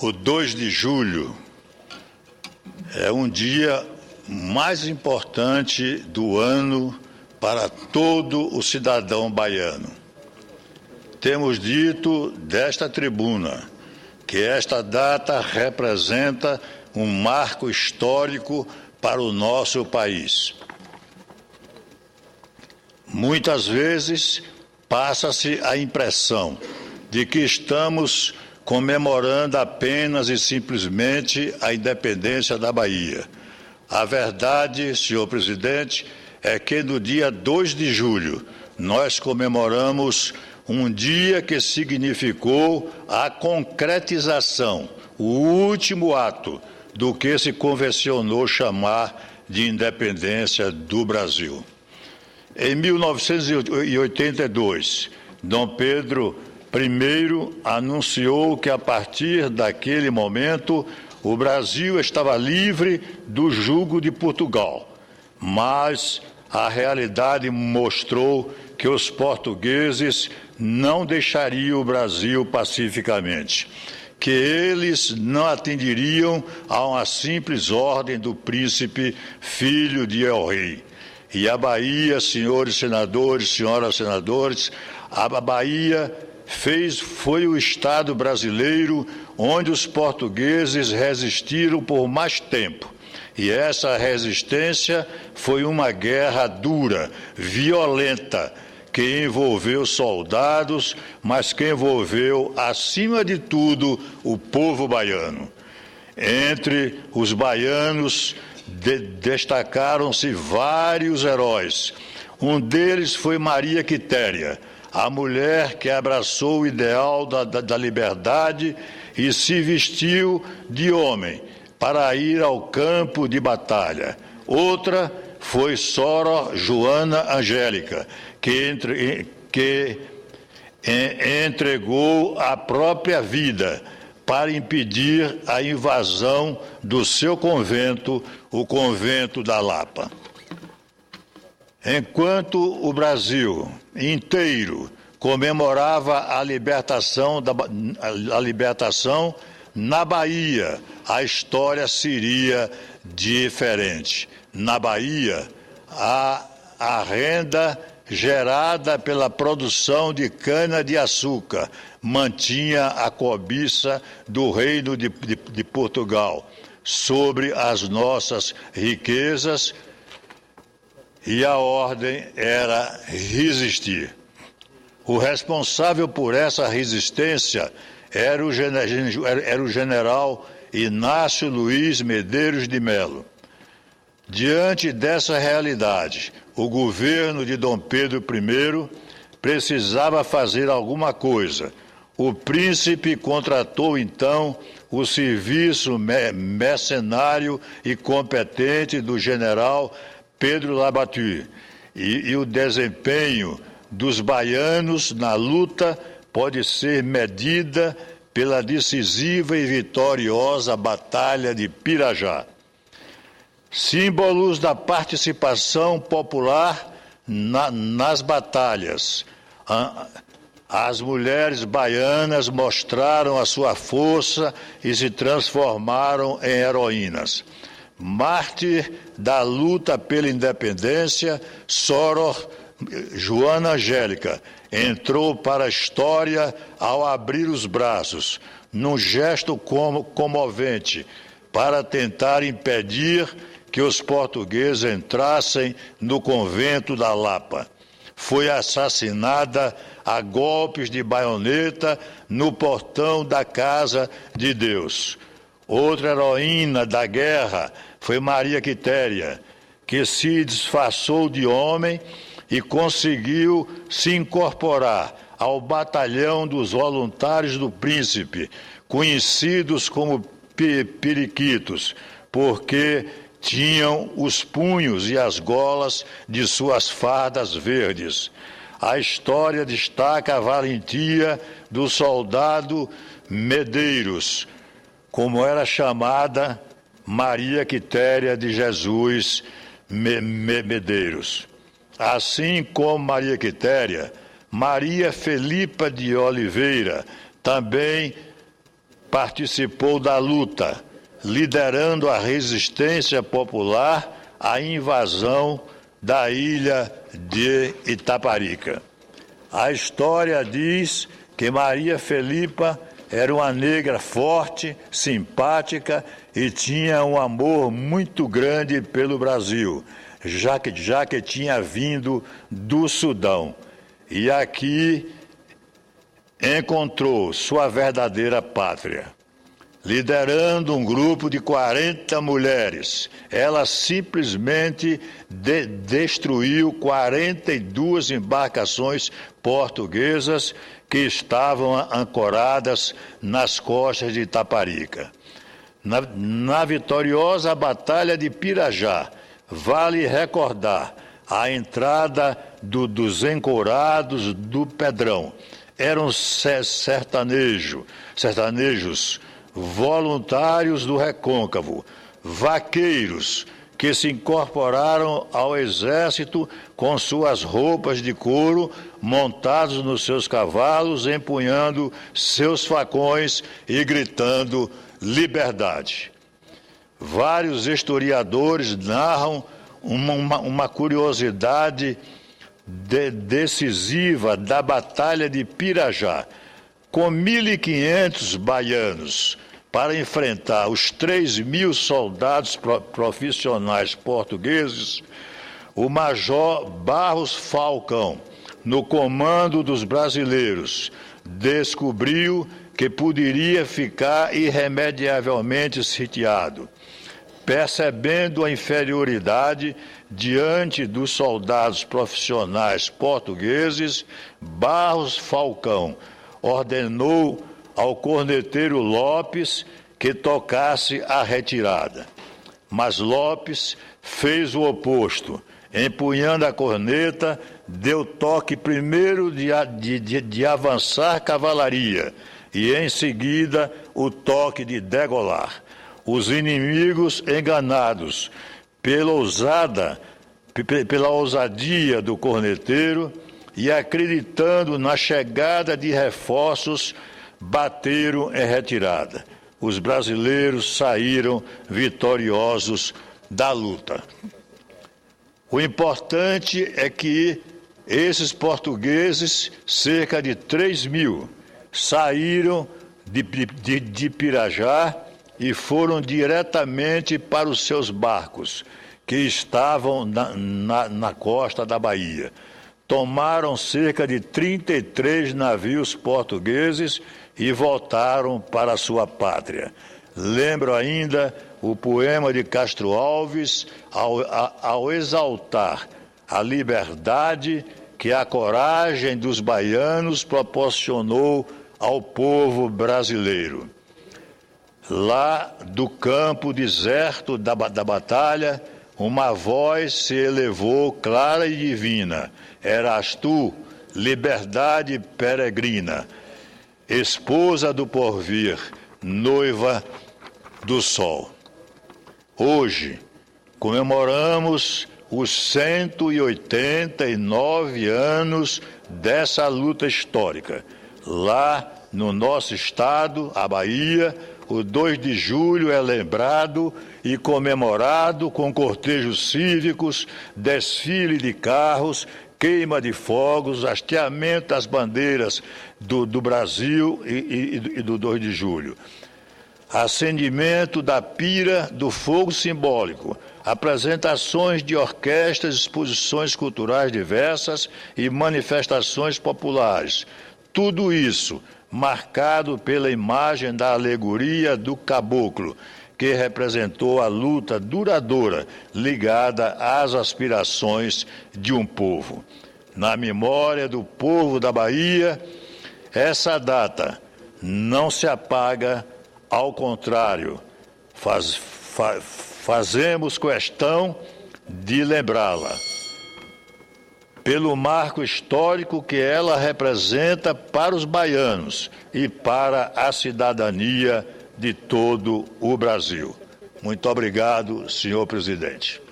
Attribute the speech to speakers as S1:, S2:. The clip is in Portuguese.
S1: O 2 de julho é um dia mais importante do ano para todo o cidadão baiano. Temos dito desta tribuna que esta data representa um marco histórico para o nosso país. Muitas vezes passa-se a impressão de que estamos comemorando apenas e simplesmente a independência da Bahia. A verdade, senhor presidente, é que no dia 2 de julho nós comemoramos um dia que significou a concretização, o último ato do que se convencionou chamar de independência do Brasil. Em 1982, Dom Pedro I anunciou que, a partir daquele momento, o Brasil estava livre do jugo de Portugal, mas a realidade mostrou que os portugueses não deixariam o Brasil pacificamente, que eles não atenderiam a uma simples ordem do príncipe filho de El-Rei. E a Bahia, senhores senadores, senhoras senadores, a Bahia foi o Estado brasileiro onde os portugueses resistiram por mais tempo. E essa resistência foi uma guerra dura, violenta, que envolveu soldados, mas que envolveu, acima de tudo, o povo baiano. Entre os baianos destacaram-se vários heróis. Um deles foi Maria Quitéria, a mulher que abraçou o ideal da liberdade e se vestiu de homem para ir ao campo de batalha. Outra foi Sora Joana Angélica, que entregou a própria vida para impedir a invasão do seu convento, o convento da Lapa. Enquanto o Brasil inteiro comemorava a libertação, na Bahia a história seria diferente. Na Bahia, a renda gerada pela produção de cana-de-açúcar mantinha a cobiça do Reino de Portugal sobre as nossas riquezas, e a ordem era resistir. O responsável por essa resistência era o general Inácio Luiz Medeiros de Melo. Diante dessa realidade, o governo de Dom Pedro I precisava fazer alguma coisa. O príncipe contratou, então, o serviço mercenário e competente do general Pedro Labatut, e o desempenho dos baianos na luta pode ser medida pela decisiva e vitoriosa Batalha de Pirajá. Símbolos da participação popular nas batalhas. As mulheres baianas mostraram a sua força e se transformaram em heroínas. Mártir da luta pela independência, Sora Joana Angélica entrou para a história ao abrir os braços, num gesto comovente, para tentar impedir que os portugueses entrassem no convento da Lapa. Foi assassinada a golpes de baioneta no portão da Casa de Deus. Outra heroína da guerra foi Maria Quitéria, que se disfarçou de homem e conseguiu se incorporar ao batalhão dos voluntários do príncipe, conhecidos como periquitos, porque tinham os punhos e as golas de suas fardas verdes. A história destaca a valentia do soldado Medeiros, como era chamada Maria Quitéria de Jesus Medeiros. Assim como Maria Quitéria, Maria Felipa de Oliveira também participou da luta, liderando a resistência popular à invasão da ilha de Itaparica. A história diz que Maria Felipa era uma negra forte, simpática e tinha um amor muito grande pelo Brasil, já que tinha vindo do Sudão. E aqui encontrou sua verdadeira pátria. Liderando um grupo de 40 mulheres, ela simplesmente destruiu 42 embarcações portuguesas que estavam ancoradas nas costas de Itaparica. Na vitoriosa Batalha de Pirajá, vale recordar a entrada dos encorados do Pedrão. Eram sertanejos, voluntários do Recôncavo, vaqueiros que se incorporaram ao exército com suas roupas de couro, montados nos seus cavalos, empunhando seus facões e gritando liberdade. Vários historiadores narram uma curiosidade decisiva da Batalha de Pirajá. Com 1.500 baianos para enfrentar os 3.000 soldados profissionais portugueses, o major Barros Falcão, no comando dos brasileiros, descobriu que poderia ficar irremediavelmente sitiado. Percebendo a inferioridade diante dos soldados profissionais portugueses, Barros Falcão ordenou ao corneteiro Lopes que tocasse a retirada. Mas Lopes fez o oposto. Empunhando a corneta, deu toque primeiro de avançar cavalaria e, em seguida, o toque de degolar. Os inimigos, enganados pela ousadia do corneteiro e acreditando na chegada de reforços, bateram em retirada. Os brasileiros saíram vitoriosos da luta. O importante é que esses portugueses, cerca de 3.000, saíram de Pirajá e foram diretamente para os seus barcos, que estavam na costa da Bahia. Tomaram cerca de 33 navios portugueses e voltaram para a sua pátria. Lembro ainda o poema de Castro Alves ao exaltar a liberdade que a coragem dos baianos proporcionou ao povo brasileiro. Lá do campo deserto da batalha, uma voz se elevou clara e divina. Eras tu, liberdade peregrina, esposa do porvir, noiva do sol. Hoje comemoramos os 189 anos dessa luta histórica. Lá no nosso estado, a Bahia, o 2 de julho é lembrado e comemorado com cortejos cívicos, desfile de carros, queima de fogos, hasteamento das bandeiras do Brasil e do 2 de julho. Acendimento da pira do fogo simbólico, apresentações de orquestras, exposições culturais diversas e manifestações populares. Tudo isso marcado pela imagem da alegoria do caboclo, que representou a luta duradoura ligada às aspirações de um povo. Na memória do povo da Bahia, essa data não se apaga, ao contrário, fazemos questão de lembrá-la, pelo marco histórico que ela representa para os baianos e para a cidadania de todo o Brasil. Muito obrigado, senhor presidente.